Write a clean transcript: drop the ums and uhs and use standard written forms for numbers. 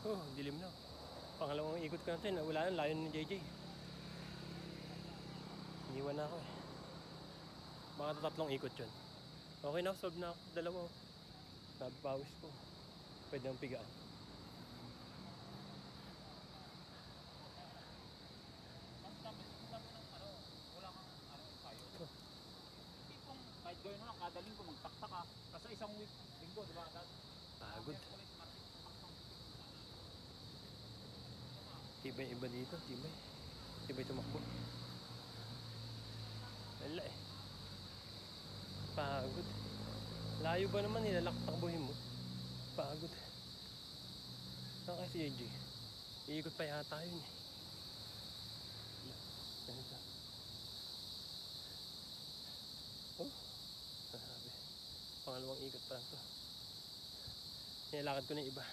Oh, dilim na. Pangalawang ikot ko natin. Wala na, layo ni JJ. Iniwan na ako eh. Mga tatlong ikot yun. Okay na, solve na ako. Dalawa. Nabawis ko. Pwede nang pigaan. Kahit gawin mo lang, kada linggo magtaktak ka. Kasi isang linggo, di ba? Pagod. Tibay iba dito, tibay. Tibay tumakbo. Wala eh. Pagod. Layo ba naman nilalaktakbuhin mo? Pagod. Saan kaya si JJ? Iikot pa yata yun eh. Ganito. Oh, sabi. Pangalawang ikot pa lang to. Nilalakad ko na iba.